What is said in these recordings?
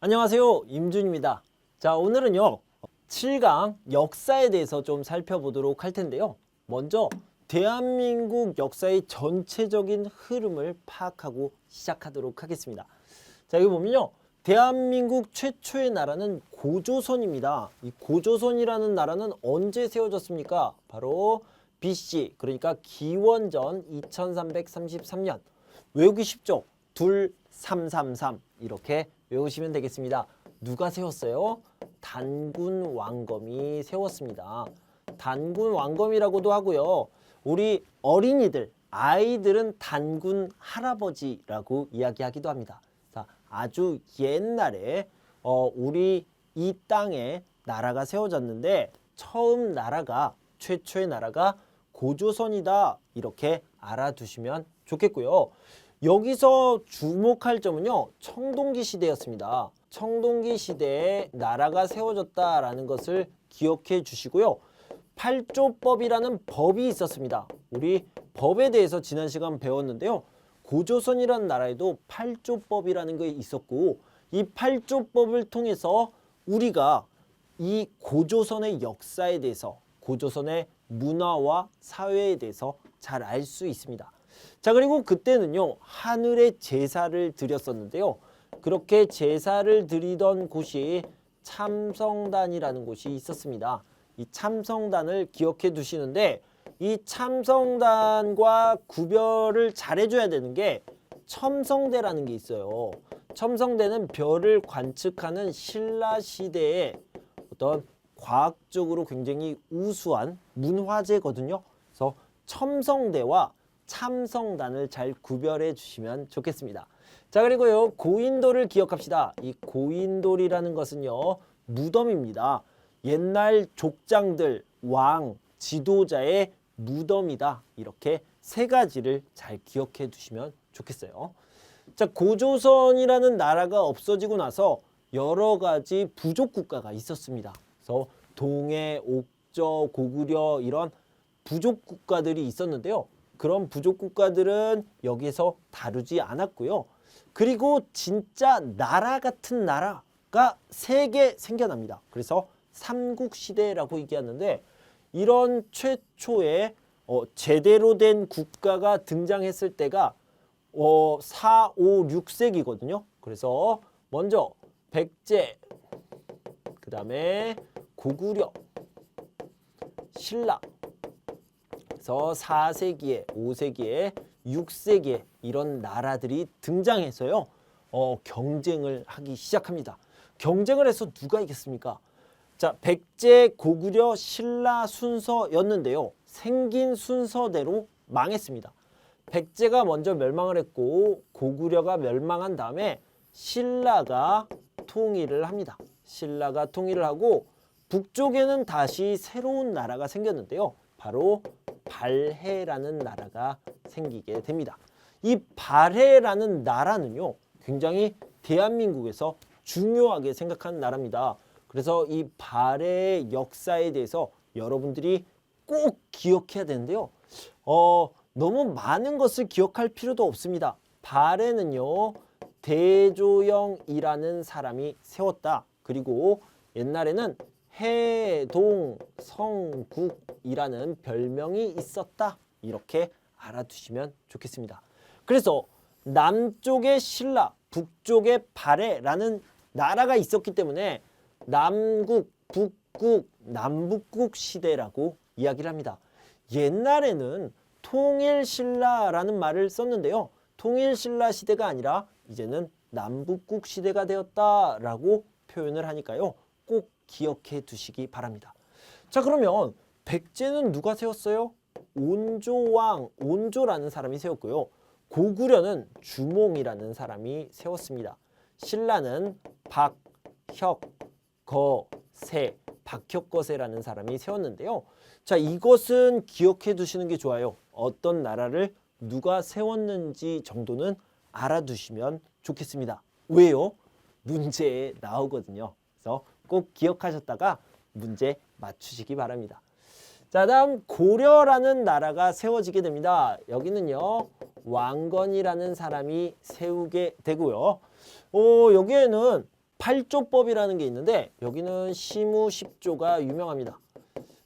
안녕하세요, 임준입니다. 자, 오늘은요 7강 역사에 대해서 좀 살펴보도록 할 텐데요. 먼저 대한민국 역사의 전체적인 흐름을 파악하고 시작하도록 하겠습니다. 자, 여기 보면요, 대한민국 최초의 나라는 고조선입니다. 이 고조선이라는 나라는 언제 세워졌습니까? 바로 BC, 그러니까 기원전 2333년. 외우기 쉽죠? 2333 이렇게 외우시면 되겠습니다. 누가 세웠어요? 단군 왕검이 세웠습니다. 단군 왕검이라고도 하고요. 우리 어린이들, 아이들은 단군 할아버지라고 이야기하기도 합니다. 자, 아주 옛날에 우리 이 땅에 나라가 세워졌는데 처음 나라가, 최초의 나라가 고조선이다, 이렇게 알아두시면 좋겠고요. 여기서 주목할 점은요, 청동기 시대였습니다. 청동기 시대에 나라가 세워졌다라는 것을 기억해 주시고요. 팔조법이라는 법이 있었습니다. 우리 법에 대해서 지난 시간 배웠는데요. 고조선이라는 나라에도 팔조법이라는 게 있었고, 이 팔조법을 통해서 우리가 이 고조선의 역사에 대해서, 고조선의 문화와 사회에 대해서 잘 알 수 있습니다. 자, 그리고 그때는요, 하늘에 제사를 드렸었는데요. 그렇게 제사를 드리던 곳이 참성단이라는 곳이 있었습니다. 이 참성단을 기억해 두시는데, 이 참성단과 구별을 잘 해줘야 되는 게 첨성대라는 게 있어요. 첨성대는 별을 관측하는 신라시대의 어떤 과학적으로 굉장히 우수한 문화재거든요. 그래서 첨성대와 참성단을 잘 구별해 주시면 좋겠습니다. 자, 그리고요, 고인돌을 기억합시다. 이 고인돌이라는 것은요, 무덤입니다. 옛날 족장들, 왕, 지도자의 무덤이다. 이렇게 세 가지를 잘 기억해 두시면 좋겠어요. 자, 고조선이라는 나라가 없어지고 나서 여러 가지 부족 국가가 있었습니다. 그래서 동해, 옥저, 고구려 이런 부족 국가들이 있었는데요. 그런 부족 국가들은 여기서 다루지 않았고요. 그리고 진짜 나라 같은 나라가 3개 생겨납니다. 그래서 삼국시대라고 얘기하는데, 이런 최초의 제대로 된 국가가 등장했을 때가 4, 5, 6세기거든요. 그래서 먼저 백제, 그 다음에 고구려, 신라, 그래서 4세기에, 5세기에, 6세기에 이런 나라들이 등장해서요, 경쟁을 하기 시작합니다. 경쟁을 해서 누가 이겼습니까? 자, 백제, 고구려, 신라 순서였는데요. 생긴 순서대로 망했습니다. 백제가 먼저 멸망을 했고, 고구려가 멸망한 다음에 신라가 통일을 합니다. 신라가 통일을 하고, 북쪽에는 다시 새로운 나라가 생겼는데요. 바로 발해라는 나라가 생기게 됩니다. 이 발해라는 나라는요, 굉장히 대한민국에서 중요하게 생각하는 나라입니다. 그래서 이 발해의 역사에 대해서 여러분들이 꼭 기억해야 되는데요. 너무 많은 것을 기억할 필요도 없습니다. 발해는요, 대조영이라는 사람이 세웠다. 그리고 옛날에는 해동성국이라는 별명이 있었다. 이렇게 알아두시면 좋겠습니다. 그래서 남쪽에 신라, 북쪽에 발해라는 나라가 있었기 때문에 남국, 북국, 남북국 시대라고 이야기를 합니다. 옛날에는 통일신라라는 말을 썼는데요. 통일신라 시대가 아니라 이제는 남북국 시대가 되었다라고 표현을 하니까요. 꼭 기억해 두시기 바랍니다. 자, 그러면 백제는 누가 세웠어요? 온조왕, 온조라는 사람이 세웠고요. 고구려는 주몽이라는 사람이 세웠습니다. 신라는 박혁거세, 박혁거세라는 사람이 세웠는데요. 자, 이것은 기억해 두시는 게 좋아요. 어떤 나라를 누가 세웠는지 정도는 알아두시면 좋겠습니다. 왜요? 문제에 나오거든요. 그래서 꼭 기억하셨다가 문제 맞추시기 바랍니다. 자, 다음 고려라는 나라가 세워지게 됩니다. 여기는요, 왕건이라는 사람이 세우게 되고요. 여기에는 팔조법이라는 게 있는데 여기는 시무십조가 유명합니다.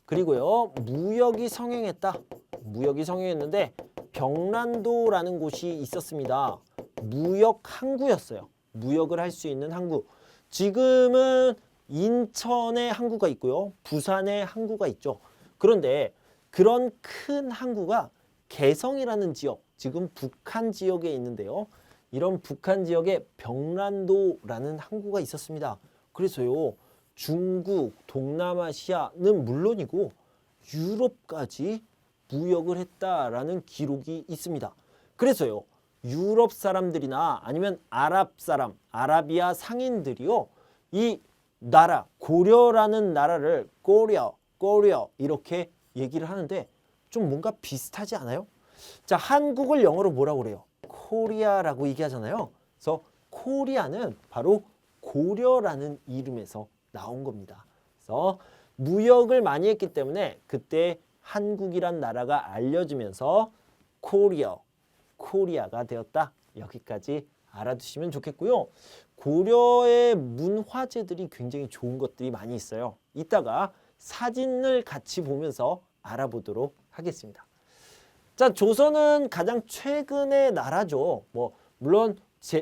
그리고요, 무역이 성행했다. 무역이 성행했는데 병란도라는 곳이 있었습니다. 무역 항구였어요. 무역을 할 수 있는 항구. 지금은 인천에 항구가 있고요. 부산에 항구가 있죠. 그런데 그런 큰 항구가 개성이라는 지역, 지금 북한 지역에 있는데요. 이런 북한 지역에 병란도라는 항구가 있었습니다. 그래서요, 중국, 동남아시아는 물론이고 유럽까지 무역을 했다라는 기록이 있습니다. 그래서요, 유럽 사람들이나 아니면 아랍 사람, 아라비아 상인들이요, 이 나라, 고려라는 나라를 고려 이렇게 얘기를 하는데 좀 뭔가 비슷하지 않아요? 자, 한국을 영어로 뭐라고 그래요? 코리아라고 얘기하잖아요. 그래서 코리아는 바로 고려라는 이름에서 나온 겁니다. 그래서 무역을 많이 했기 때문에 그때 한국이란 나라가 알려지면서 코리아가 되었다. 여기까지 알아두시면 좋겠고요. 고려의 문화재들이 굉장히 좋은 것들이 많이 있어요. 이따가 사진을 같이 보면서 알아보도록 하겠습니다. 자, 조선은 가장 최근의 나라죠. 물론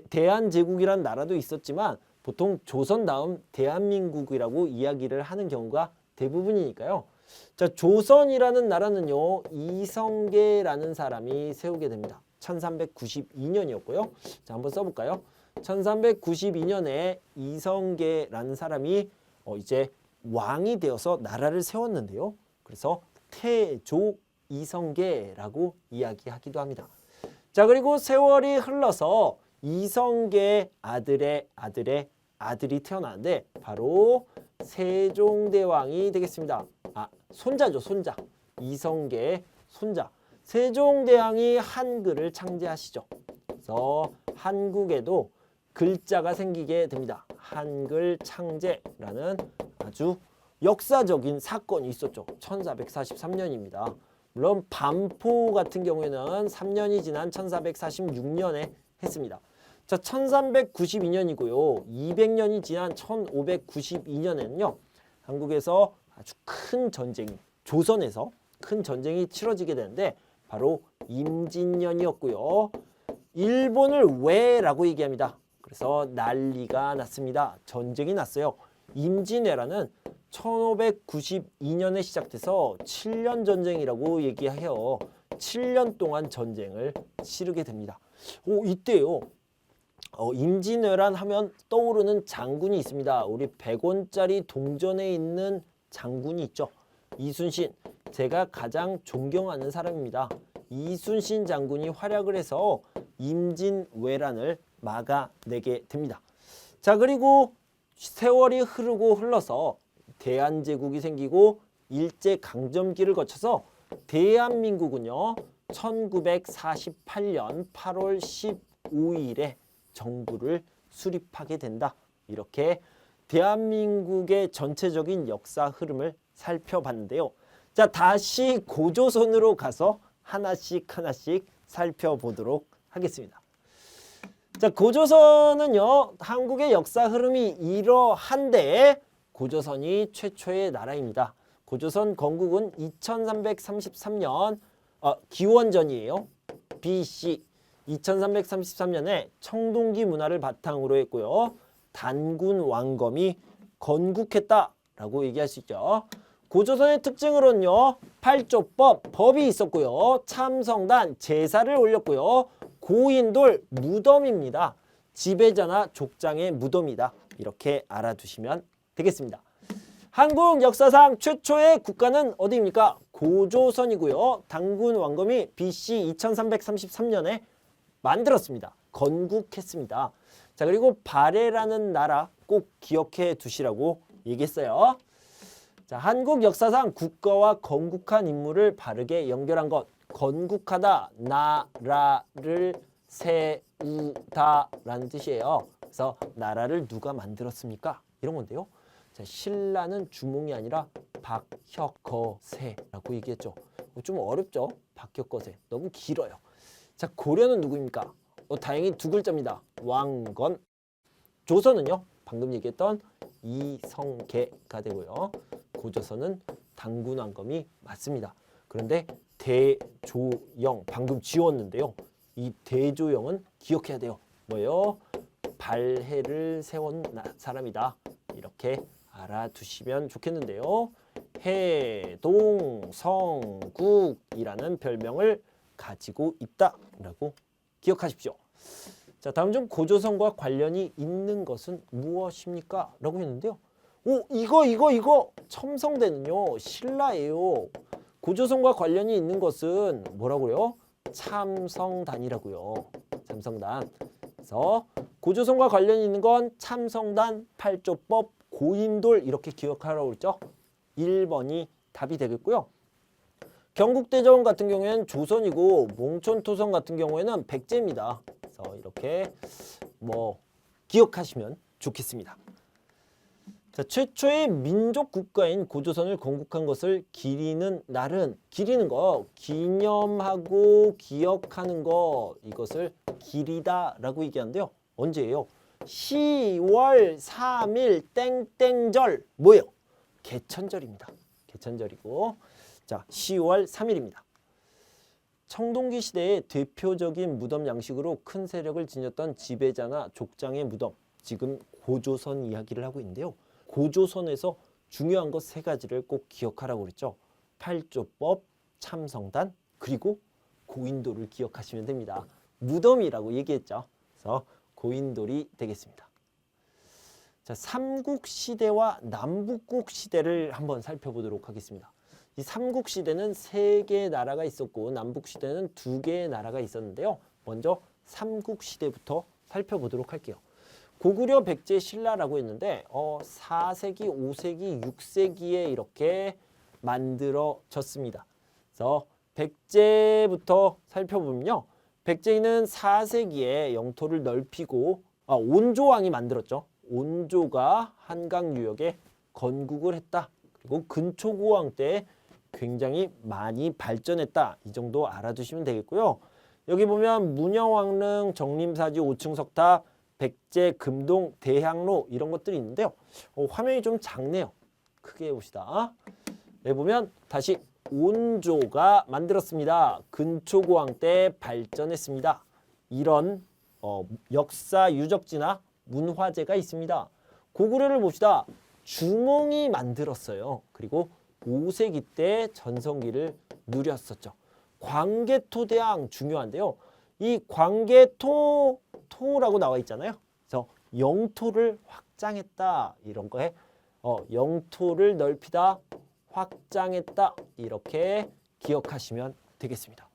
대한제국이란 나라도 있었지만 보통 조선 다음 대한민국이라고 이야기를 하는 경우가 대부분이니까요. 자, 조선이라는 나라는요, 이성계라는 사람이 세우게 됩니다. 1392년이었고요. 자, 한번 써볼까요? 1392년에 이성계라는 사람이 이제 왕이 되어서 나라를 세웠는데요. 그래서 태조 이성계라고 이야기하기도 합니다. 자, 그리고 세월이 흘러서 이성계 아들의 아들이 태어나는데 바로 세종대왕이 되겠습니다. 손자죠, 손자. 이성계의 손자. 세종대왕이 한글을 창제하시죠. 그래서 한국에도 글자가 생기게 됩니다. 한글 창제라는 아주 역사적인 사건이 있었죠. 1443년입니다. 물론 반포 같은 경우에는 3년이 지난 1446년에 했습니다. 자, 1392년이고요. 200년이 지난 1592년에는요. 한국에서 아주 큰 전쟁이, 조선에서 큰 전쟁이 치러지게 되는데 바로 임진년이었고요. 일본을 왜라고 얘기합니다. 그래서 난리가 났습니다. 전쟁이 났어요. 임진왜란은 1592년에 시작돼서 7년 전쟁이라고 얘기해요. 7년 동안 전쟁을 치르게 됩니다. 이때요. 임진왜란 하면 떠오르는 장군이 있습니다. 우리 100원짜리 동전에 있는 장군이 있죠. 이순신. 제가 가장 존경하는 사람입니다. 이순신 장군이 활약을 해서 임진왜란을 막아내게 됩니다. 자, 그리고 세월이 흘러서 대한제국이 생기고 일제강점기를 거쳐서 대한민국은요 1948년 8월 15일에 정부를 수립하게 된다. 이렇게 대한민국의 전체적인 역사 흐름을 살펴봤는데요. 자, 다시 고조선으로 가서 하나씩 살펴보도록 하겠습니다. 자, 고조선은요 한국의 역사 흐름이 이러한데 고조선이 최초의 나라입니다. 고조선 건국은 2333년 기원전이에요. BC 2333년에 청동기 문화를 바탕으로 했고요. 단군 왕검이 건국했다라고 얘기할 수 있죠. 고조선의 특징으로는요. 팔조법, 법이 있었고요. 참성단, 제사를 올렸고요. 고인돌, 무덤입니다. 지배자나 족장의 무덤이다. 이렇게 알아두시면 되겠습니다. 한국 역사상 최초의 국가는 어디입니까? 고조선이고요. 단군 왕검이 BC 2333년에 만들었습니다. 건국했습니다. 자, 그리고 발해라는 나라 꼭 기억해 두시라고 얘기했어요. 자, 한국 역사상 국가와 건국한 인물을 바르게 연결한 것. 건국하다, 나라를 세우다라는 뜻이에요. 그래서 나라를 누가 만들었습니까? 이런 건데요. 자, 신라는 주몽이 아니라 박혁거세라고 얘기했죠. 좀 어렵죠? 박혁거세. 너무 길어요. 자, 고려는 누구입니까? 다행히 두 글자입니다. 왕건. 조선은요? 방금 얘기했던 이성계가 되고요. 고조선은 당군왕검이 맞습니다. 그런데 대조영 방금 지웠는데요. 이 대조영은 기억해야 돼요. 뭐예요? 발해를 세운 사람이다. 이렇게 알아두시면 좋겠는데요. 해동성국이라는 별명을 가지고 있다라고 기억하십시오. 자, 다음 중 고조선과 관련이 있는 것은 무엇입니까? 라고 했는데요. 오, 이거 첨성대는요. 신라예요. 고조선과 관련이 있는 것은 뭐라고요? 참성단이라고요. 참성단. 그래서 고조선과 관련이 있는 건 참성단, 팔조법, 고인돌 이렇게 기억하라고 그랬죠. 1번이 답이 되겠고요. 경국대전 같은 경우에는 조선이고 몽촌토성 같은 경우에는 백제입니다. 그래서 이렇게 뭐 기억하시면 좋겠습니다. 자, 최초의 민족 국가인 고조선을 건국한 것을 기리는 날은 기리는 거, 기념하고 기억하는 거 이것을 기리다라고 얘기하는데요. 언제예요? 10월 3일 땡땡절 뭐예요? 개천절입니다. 개천절이고 자 10월 3일입니다. 청동기 시대의 대표적인 무덤 양식으로 큰 세력을 지녔던 지배자나 족장의 무덤 지금 고조선 이야기를 하고 있는데요. 고조선에서 중요한 것 세 가지를 꼭 기억하라고 그랬죠. 팔조법, 참성단, 그리고 고인돌을 기억하시면 됩니다. 무덤이라고 얘기했죠. 그래서 고인돌이 되겠습니다. 자, 삼국시대와 남북국시대를 한번 살펴보도록 하겠습니다. 이 삼국시대는 3개의 나라가 있었고 남북시대는 2개의 나라가 있었는데요. 먼저 삼국시대부터 살펴보도록 할게요. 고구려, 백제, 신라라고 했는데 4세기, 5세기, 6세기에 이렇게 만들어졌습니다. 그래서 백제부터 살펴보면요. 백제는 4세기에 영토를 넓히고 온조왕이 만들었죠. 온조가 한강 유역에 건국을 했다. 그리고 근초고왕 때 굉장히 많이 발전했다. 이 정도 알아두시면 되겠고요. 여기 보면 문영왕릉, 정림사지, 5층 석탑, 백제, 금동, 대향로 이런 것들이 있는데요. 화면이 좀 작네요. 크게 봅시다. 여기 보면 다시 온조가 만들었습니다. 근초고왕 때 발전했습니다. 이런 역사 유적지나 문화재가 있습니다. 고구려를 봅시다. 주몽이 만들었어요. 그리고 5세기 때 전성기를 누렸었죠. 광개토대왕 중요한데요. 이 광개토라고 나와 있잖아요. 그래서 영토를 확장했다. 이런 거에 영토를 넓히다, 확장했다. 이렇게 기억하시면 되겠습니다.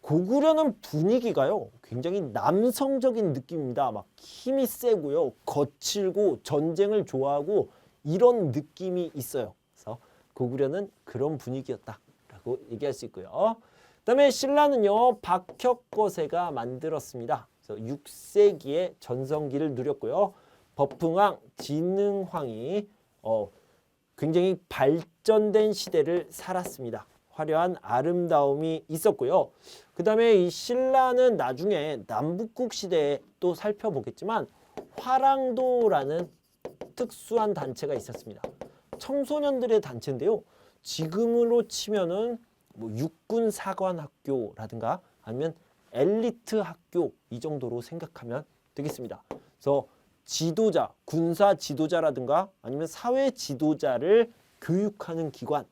고구려는 분위기가요. 굉장히 남성적인 느낌입니다. 막 힘이 세고요. 거칠고 전쟁을 좋아하고 이런 느낌이 있어요. 그래서 고구려는 그런 분위기였다라고 얘기할 수 있고요. 그다음에 신라는요. 박혁거세가 만들었습니다. 그래서 6세기에 전성기를 누렸고요. 버풍왕, 진흥왕이 굉장히 발전된 시대를 살았습니다. 화려한 아름다움이 있었고요. 그 다음에 이 신라는 나중에 남북국 시대에 또 살펴보겠지만 화랑도라는 특수한 단체가 있었습니다. 청소년들의 단체인데요. 지금으로 치면은 뭐 육군 사관 학교라든가 아니면 엘리트 학교 이 정도로 생각하면 되겠습니다. 그래서 지도자, 군사 지도자라든가 아니면 사회 지도자를 교육하는 기관.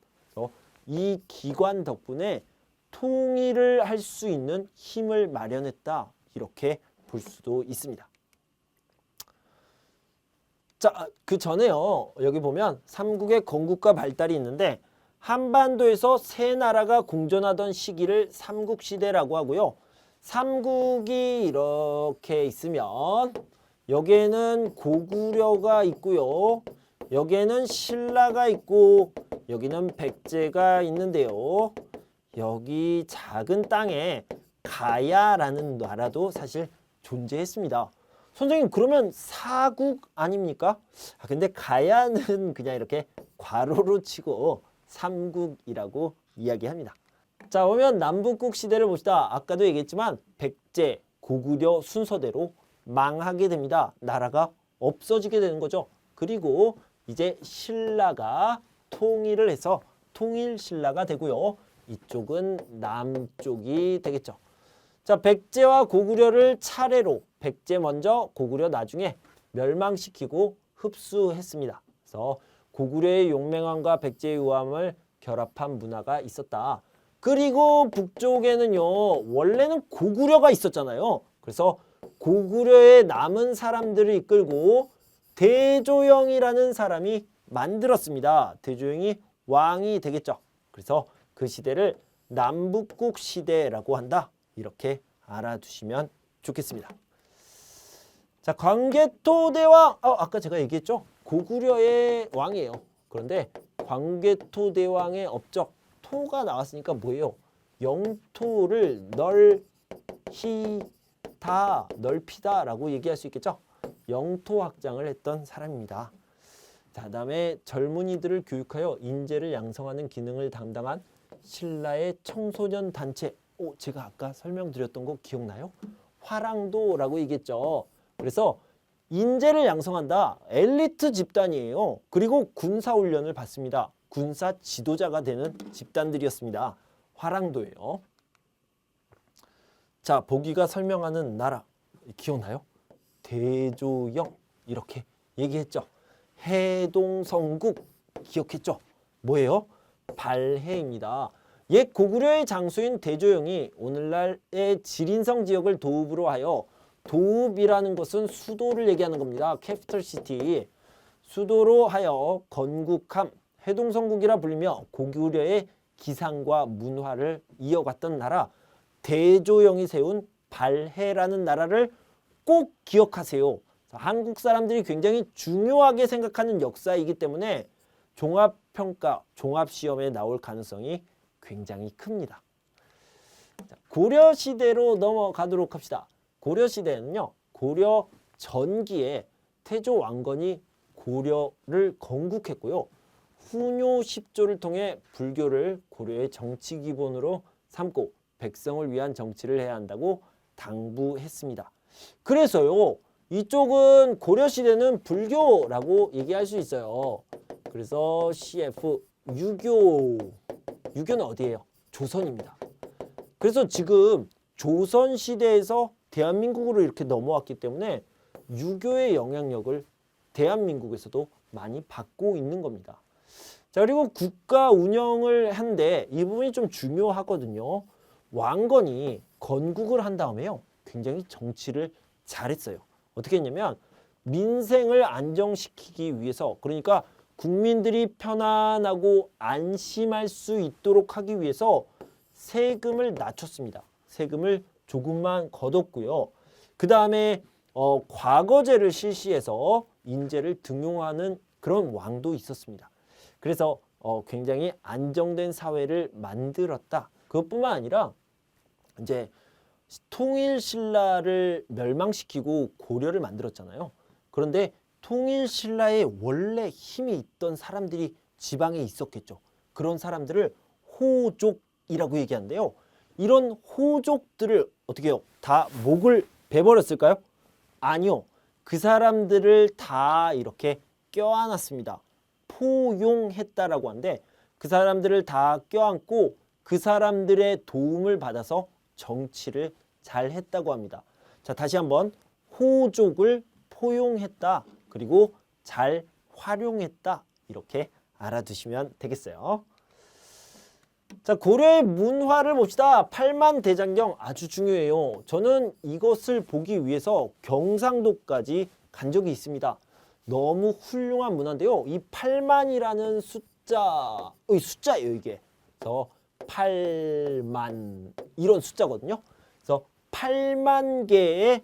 이 기관 덕분에 통일을 할 수 있는 힘을 마련했다. 이렇게 볼 수도 있습니다. 자, 그 전에요. 여기 보면 삼국의 건국과 발달이 있는데 한반도에서 세 나라가 공존하던 시기를 삼국시대라고 하고요. 삼국이 이렇게 있으면 여기에는 고구려가 있고요. 여기에는 신라가 있고 여기는 백제가 있는데요. 여기 작은 땅에 가야라는 나라도 사실 존재했습니다. 선생님 그러면 사국 아닙니까? 근데 가야는 그냥 이렇게 괄호로 치고 삼국이라고 이야기합니다. 자, 보면 남북국 시대를 봅시다. 아까도 얘기했지만 백제, 고구려 순서대로 망하게 됩니다. 나라가 없어지게 되는 거죠. 그리고 이제 신라가 통일을 해서 통일신라가 되고요. 이쪽은 남쪽이 되겠죠. 자, 백제와 고구려를 차례로 백제 먼저 고구려 나중에 멸망시키고 흡수했습니다. 그래서 고구려의 용맹함과 백제의 우함을 결합한 문화가 있었다. 그리고 북쪽에는요. 원래는 고구려가 있었잖아요. 그래서 고구려의 남은 사람들을 이끌고 대조영이라는 사람이 만들었습니다. 대조영이 왕이 되겠죠. 그래서 그 시대를 남북국 시대라고 한다. 이렇게 알아두시면 좋겠습니다. 자, 광개토대왕. 아까 제가 얘기했죠. 고구려의 왕이에요. 그런데 광개토대왕의 업적 토가 나왔으니까 뭐예요? 영토를 넓히다라고 얘기할 수 있겠죠. 영토 확장을 했던 사람입니다. 자, 그다음에 젊은이들을 교육하여 인재를 양성하는 기능을 담당한 신라의 청소년 단체. 제가 아까 설명드렸던 거 기억나요? 화랑도라고 얘기했죠. 그래서 인재를 양성한다. 엘리트 집단이에요. 그리고 군사훈련을 받습니다. 군사 지도자가 되는 집단들이었습니다. 화랑도예요. 자, 보기가 설명하는 나라 기억나요? 대조영 이렇게 얘기했죠. 해동성국 기억했죠? 뭐예요? 발해입니다. 옛 고구려의 장수인 대조영이 오늘날의 지린성 지역을 도읍으로 하여, 도읍이라는 것은 수도를 얘기하는 겁니다. 캐피털 시티. 수도로 하여 건국함, 해동성국이라 불리며 고구려의 기상과 문화를 이어갔던 나라, 대조영이 세운 발해라는 나라를 꼭 기억하세요. 한국 사람들이 굉장히 중요하게 생각하는 역사이기 때문에 종합평가, 종합시험에 나올 가능성이 굉장히 큽니다. 고려시대로 넘어가도록 합시다. 고려시대는요, 고려 전기에 태조 왕건이 고려를 건국했고요. 후뇨 10조를 통해 불교를 고려의 정치 기본으로 삼고 백성을 위한 정치를 해야 한다고 당부했습니다. 그래서요, 이쪽은 고려시대는 불교라고 얘기할 수 있어요. 그래서 CF, 유교는 어디예요? 조선입니다. 그래서 지금 조선시대에서 대한민국으로 이렇게 넘어왔기 때문에 유교의 영향력을 대한민국에서도 많이 받고 있는 겁니다. 자, 그리고 국가 운영을 한데 이 부분이 좀 중요하거든요. 왕건이 건국을 한 다음에요, 굉장히 정치를 잘했어요. 어떻게 했냐면 민생을 안정시키기 위해서, 그러니까 국민들이 편안하고 안심할 수 있도록 하기 위해서 세금을 낮췄습니다. 세금을 조금만 걷었고요. 그 다음에 과거제를 실시해서 인재를 등용하는 그런 왕도 있었습니다. 그래서 굉장히 안정된 사회를 만들었다. 그것뿐만 아니라 이제 통일신라를 멸망시키고 고려를 만들었잖아요. 그런데 통일신라에 원래 힘이 있던 사람들이 지방에 있었겠죠. 그런 사람들을 호족이라고 얘기하는데요. 이런 호족들을 어떻게 해요? 다 목을 베버렸을까요? 아니요. 그 사람들을 다 이렇게 껴안았습니다. 포용했다라고 하는데 그 사람들을 다 껴안고 그 사람들의 도움을 받아서 정치를 잘 했다고 합니다. 자, 다시 한번 호족을 포용했다. 그리고 잘 활용했다. 이렇게 알아두시면 되겠어요. 자, 고려의 문화를 봅시다. 팔만대장경 아주 중요해요. 저는 이것을 보기 위해서 경상도까지 간 적이 있습니다. 너무 훌륭한 문화인데요. 이 8만이라는 숫자예요, 이게. 그래서 8만 이런 숫자거든요. 그래서 8만 개의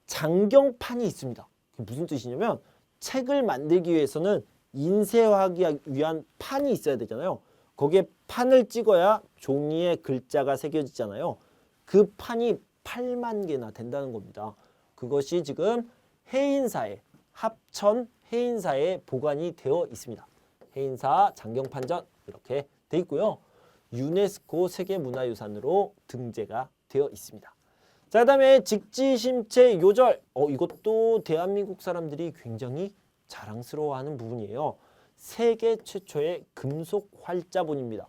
장경판이 있습니다. 그게 무슨 뜻이냐면 책을 만들기 위해서는 인쇄하기 위한 판이 있어야 되잖아요. 거기에 판을 찍어야 종이에 글자가 새겨지잖아요. 그 판이 8만 개나 된다는 겁니다. 그것이 지금 해인사에, 합천 해인사에 보관이 되어 있습니다. 해인사 장경판전 이렇게 돼 있고요. 유네스코 세계문화유산으로 등재가 되어 있습니다. 자, 그다음에 직지심체 요절. 이것도 대한민국 사람들이 굉장히 자랑스러워하는 부분이에요. 세계 최초의 금속 활자본입니다.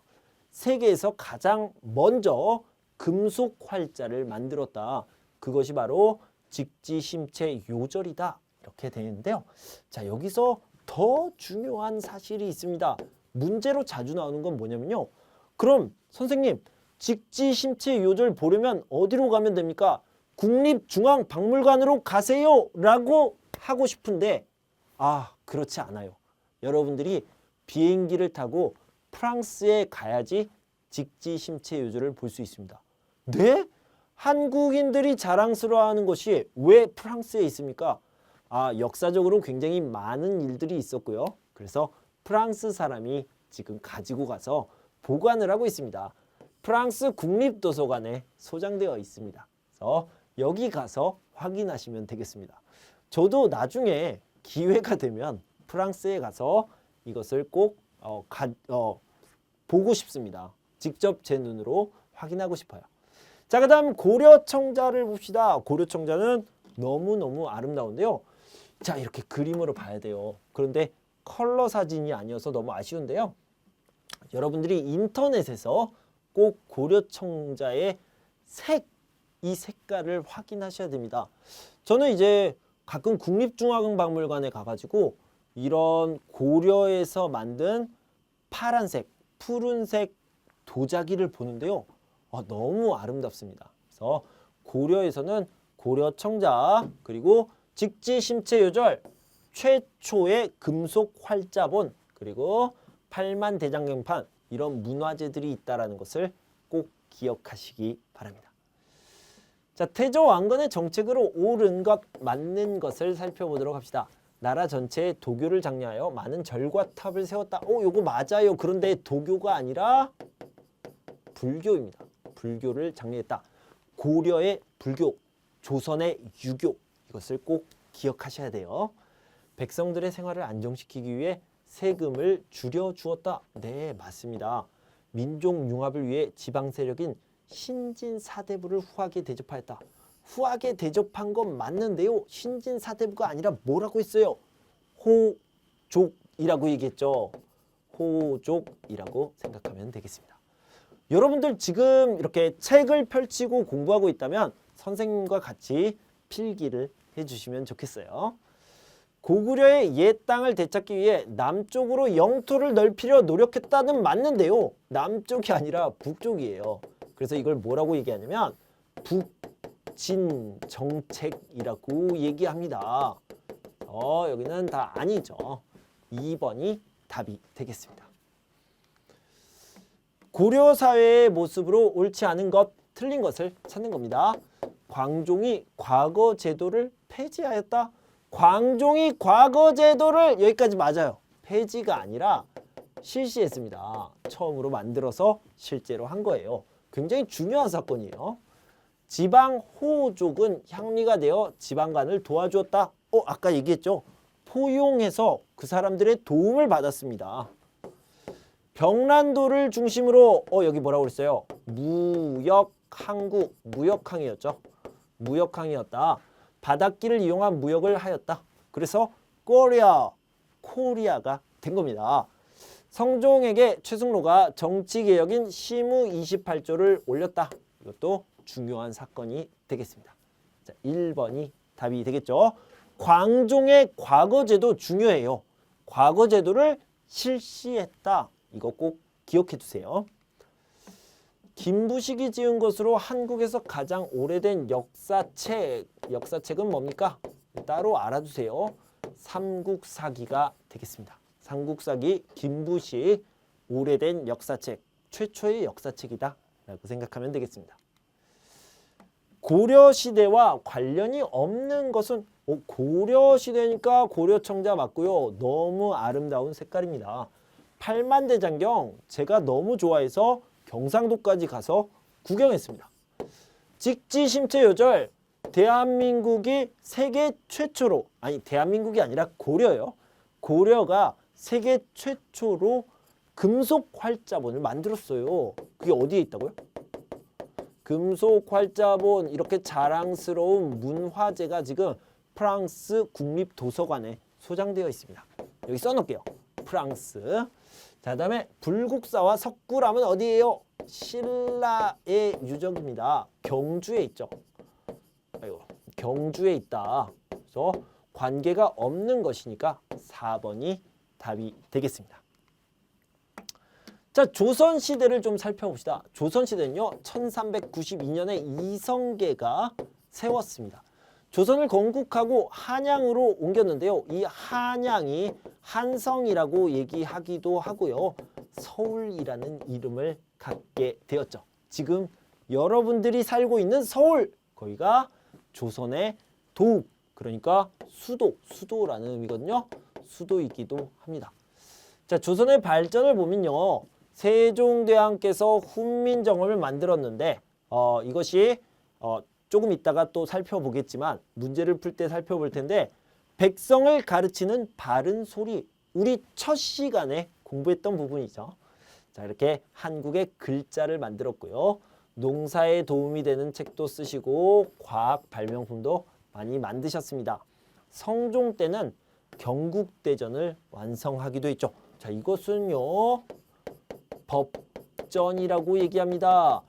세계에서 가장 먼저 금속 활자를 만들었다. 그것이 바로 직지심체 요절이다. 이렇게 되는데요. 자, 여기서 더 중요한 사실이 있습니다. 문제로 자주 나오는 건 뭐냐면요. 그럼 선생님, 직지심체 요절 보려면 어디로 가면 됩니까? 국립중앙박물관으로 가세요 라고 하고 싶은데 그렇지 않아요. 여러분들이 비행기를 타고 프랑스에 가야지 직지심체 요절을 볼 수 있습니다. 네? 한국인들이 자랑스러워하는 것이 왜 프랑스에 있습니까? 역사적으로 굉장히 많은 일들이 있었고요. 그래서 프랑스 사람이 지금 가지고 가서 보관을 하고 있습니다. 프랑스 국립도서관에 소장되어 있습니다. 그래서 여기 가서 확인하시면 되겠습니다. 저도 나중에 기회가 되면 프랑스에 가서 이것을 꼭 보고 싶습니다. 직접 제 눈으로 확인하고 싶어요. 자, 그 다음 고려청자를 봅시다. 고려청자는 너무너무 아름다운데요. 자, 이렇게 그림으로 봐야 돼요. 그런데 컬러 사진이 아니어서 너무 아쉬운데요. 여러분들이 인터넷에서 꼭 고려청자의 이 색깔을 확인하셔야 됩니다. 저는 이제 가끔 국립중앙박물관에 가가지고 이런 고려에서 만든 파란색, 푸른색 도자기를 보는데요. 너무 아름답습니다. 그래서 고려에서는 고려청자 그리고 직지심체요절 최초의 금속 활자본 그리고 팔만대장경판 이런 문화재들이 있다는 것을 꼭 기억하시기 바랍니다. 자, 태조 왕건의 정책으로 옳은 것, 맞는 것을 살펴보도록 합시다. 나라 전체에 도교를 장려하여 많은 절과 탑을 세웠다. 요거 맞아요. 그런데 도교가 아니라 불교입니다. 불교를 장려했다. 고려의 불교, 조선의 유교 이것을 꼭 기억하셔야 돼요. 백성들의 생활을 안정시키기 위해 세금을 줄여주었다. 네, 맞습니다. 민족 융합을 위해 지방 세력인 신진사대부를 후하게 대접하였다. 후하게 대접한 건 맞는데요. 신진사대부가 아니라 뭐라고 했어요? 호족이라고 얘기했죠. 호족이라고 생각하면 되겠습니다. 여러분들 지금 이렇게 책을 펼치고 공부하고 있다면 선생님과 같이 필기를 해주시면 좋겠어요. 고구려의 옛 땅을 되찾기 위해 남쪽으로 영토를 넓히려 노력했다는 맞는데요. 남쪽이 아니라 북쪽이에요. 그래서 이걸 뭐라고 얘기하냐면 북진 정책이라고 얘기합니다. 여기는 다 아니죠. 2번이 답이 되겠습니다. 고려 사회의 모습으로 옳지 않은 것, 틀린 것을 찾는 겁니다. 광종이 과거 제도를 폐지하였다. 광종이 과거 제도를 여기까지 맞아요. 폐지가 아니라 실시했습니다. 처음으로 만들어서 실제로 한 거예요. 굉장히 중요한 사건이에요. 지방 호족은 향리가 되어 지방간을 도와주었다. 아까 얘기했죠. 포용해서 그 사람들의 도움을 받았습니다. 병란도를 중심으로 여기 뭐라고 그랬어요? 무역항구, 무역항이었죠. 무역항이었다. 바닷길을 이용한 무역을 하였다. 그래서 코리아가 된 겁니다. 성종에게 최승로가 정치개혁인 시무 28조를 올렸다. 이것도 중요한 사건이 되겠습니다. 자, 1번이 답이 되겠죠. 광종의 과거제도 중요해요. 과거제도를 실시했다. 이거 꼭 기억해 두세요. 김부식이 지은 것으로 한국에서 가장 오래된 역사책은 뭡니까? 따로 알아두세요. 삼국사기가 되겠습니다. 삼국사기 김부식 오래된 역사책, 최초의 역사책이다 라고 생각하면 되겠습니다. 고려시대와 관련이 없는 것은 고려시대니까 고려청자 맞고요. 너무 아름다운 색깔입니다. 팔만대장경 제가 너무 좋아해서 경상도까지 가서 구경했습니다. 직지심체요절 대한민국이 세계 최초로 대한민국이 아니라 고려요. 고려가 세계 최초로 금속 활자본을 만들었어요. 그게 어디에 있다고요? 금속 활자본 이렇게 자랑스러운 문화재가 지금 프랑스 국립도서관에 소장되어 있습니다. 여기 써놓을게요. 프랑스. 자, 그다음에 불국사와 석굴암은 어디예요? 신라의 유적입니다. 경주에 있죠. 아이고, 경주에 있다. 그래서 관계가 없는 것이니까 4번이 답이 되겠습니다. 자, 조선시대를 좀 살펴봅시다. 조선시대는요, 1392년에 이성계가 세웠습니다. 조선을 건국하고 한양으로 옮겼는데요. 이 한양이 한성이라고 얘기하기도 하고요. 서울이라는 이름을 갖게 되었죠. 지금 여러분들이 살고 있는 서울, 거기가 조선의 도읍, 그러니까 수도라는 의미거든요. 수도이기도 합니다. 자, 조선의 발전을 보면요. 세종대왕께서 훈민정음을 만들었는데 이것이 조금 있다가 또 살펴보겠지만 문제를 풀 때 살펴볼 텐데 백성을 가르치는 바른 소리, 우리 첫 시간에 공부했던 부분이죠. 자, 이렇게 한국의 글자를 만들었고요. 농사에 도움이 되는 책도 쓰시고 과학 발명품도 많이 만드셨습니다. 성종 때는 경국대전을 완성하기도 했죠. 자, 이것은요. 법전이라고 얘기합니다.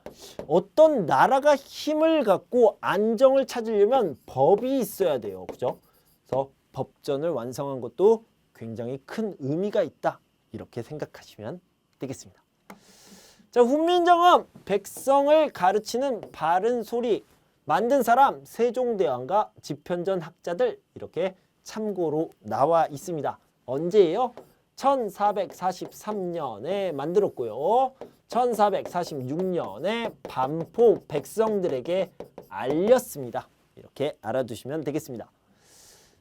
어떤 나라가 힘을 갖고 안정을 찾으려면 법이 있어야 돼요. 그죠? 그래서 법전을 완성한 것도 굉장히 큰 의미가 있다. 이렇게 생각하시면 되겠습니다. 자, 훈민정음, 백성을 가르치는 바른 소리 만든 사람 세종대왕과 집현전 학자들 이렇게 참고로 나와 있습니다. 언제예요? 1443년에 만들었고요. 1446년에 반포 백성들에게 알렸습니다. 이렇게 알아두시면 되겠습니다.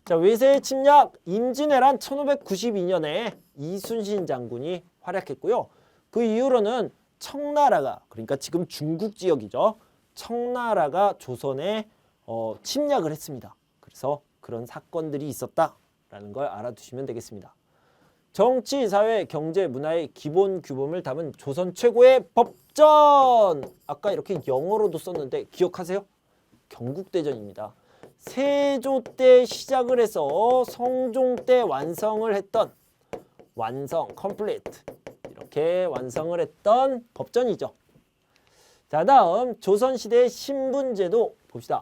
자, 외세의 침략 임진왜란 1592년에 이순신 장군이 활약했고요. 그 이후로는 청나라가, 그러니까 지금 중국 지역이죠. 청나라가 조선에 침략을 했습니다. 그래서 그런 사건들이 있었다라는 걸 알아두시면 되겠습니다. 정치, 사회, 경제, 문화의 기본 규범을 담은 조선 최고의 법전! 아까 이렇게 영어로도 썼는데 기억하세요? 경국대전입니다. 세조 때 시작을 해서 성종 때 완성을 했던 complete 이렇게 완성을 했던 법전이죠. 자, 다음 조선시대의 신분제도 봅시다.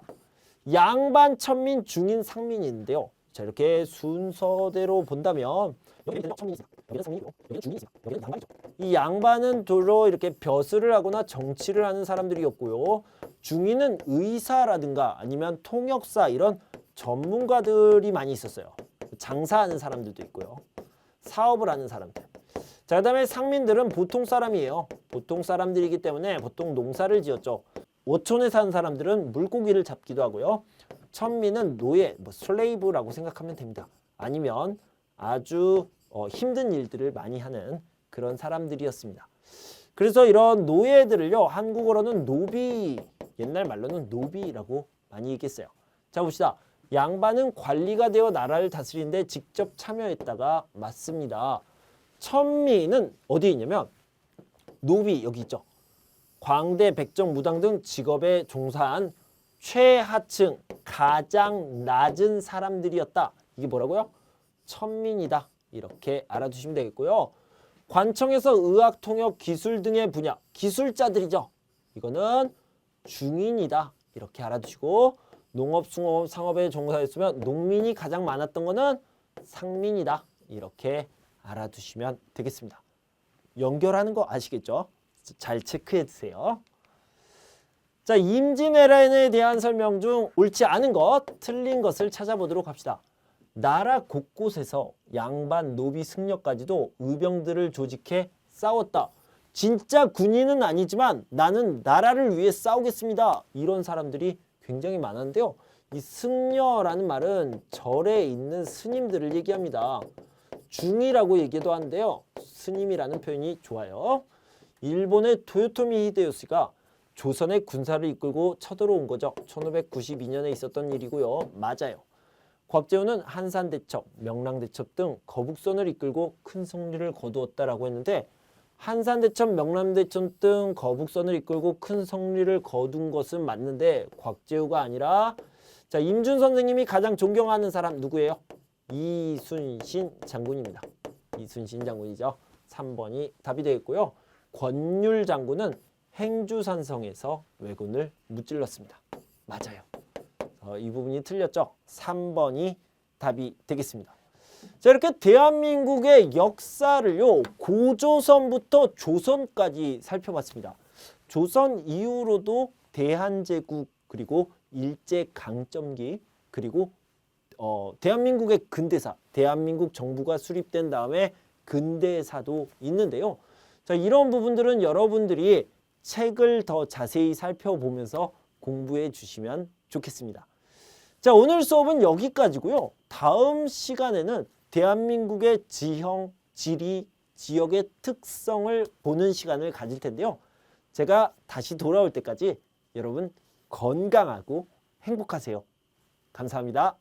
양반, 천민, 중인, 상민인데요. 자, 이렇게 순서대로 본다면 여기는 천민이 있습니다. 여기는 상민이고 여기는 중인이 있습니다. 여기는 양반이죠. 이 양반은 주로 이렇게 벼슬을 하거나 정치를 하는 사람들이었고요. 중인은 의사라든가 아니면 통역사 이런 전문가들이 많이 있었어요. 장사하는 사람들도 있고요. 사업을 하는 사람들. 자, 그다음에 상민들은 보통 사람이에요. 보통 사람들이기 때문에 보통 농사를 지었죠. 어촌에 사는 사람들은 물고기를 잡기도 하고요. 천민은 노예, 슬레이브라고 생각하면 됩니다. 아니면 아주 힘든 일들을 많이 하는 그런 사람들이었습니다. 그래서 이런 노예들을요, 한국어로는 노비, 옛날 말로는 노비라고 많이 얘기했어요. 자, 봅시다. 양반은 관리가 되어 나라를 다스리는데 직접 참여했다가 맞습니다. 천민은 어디에 있냐면 노비 여기 있죠. 광대, 백정, 무당 등 직업에 종사한 최하층, 가장 낮은 사람들이었다. 이게 뭐라고요? 천민이다. 이렇게 알아두시면 되겠고요. 관청에서 의학, 통역, 기술 등의 분야, 기술자들이죠. 이거는 중인이다. 이렇게 알아두시고 농업, 숭업, 상업에 종사했으면 농민이 가장 많았던 거는 상민이다. 이렇게 알아두시면 되겠습니다. 연결하는 거 아시겠죠? 잘 체크해 주세요. 자, 임진왜란에 대한 설명 중 옳지 않은 것, 틀린 것을 찾아보도록 합시다. 나라 곳곳에서 양반, 노비, 승려까지도 의병들을 조직해 싸웠다. 진짜 군인은 아니지만 나는 나라를 위해 싸우겠습니다. 이런 사람들이 굉장히 많은데요. 이 승려라는 말은 절에 있는 스님들을 얘기합니다. 중이라고 얘기도 하는데요. 스님이라는 표현이 좋아요. 일본의 토요토미 히데요시가 조선의 군사를 이끌고 쳐들어온 거죠. 1592년에 있었던 일이고요. 맞아요. 곽재훈은 한산대첩, 명랑대첩 등 거북선을 이끌고 큰 승리를 거두었다라고 했는데 한산대천, 명람대천 등 거북선을 이끌고 큰 성리를 거둔 것은 맞는데 곽재우가 아니라 자, 임준 선생님이 가장 존경하는 사람 누구예요? 이순신 장군입니다. 이순신 장군이죠. 3번이 답이 되겠고요. 권율 장군은 행주산성에서 왜군을 무찔렀습니다. 맞아요. 이 부분이 틀렸죠. 3번이 답이 되겠습니다. 자, 이렇게 대한민국의 역사를요, 고조선부터 조선까지 살펴봤습니다. 조선 이후로도 대한제국, 그리고 일제강점기, 그리고 대한민국의 근대사, 대한민국 정부가 수립된 다음에 근대사도 있는데요. 자, 이런 부분들은 여러분들이 책을 더 자세히 살펴보면서 공부해 주시면 좋겠습니다. 자, 오늘 수업은 여기까지고요. 다음 시간에는 대한민국의 지형, 지리, 지역의 특성을 보는 시간을 가질 텐데요. 제가 다시 돌아올 때까지 여러분 건강하고 행복하세요. 감사합니다.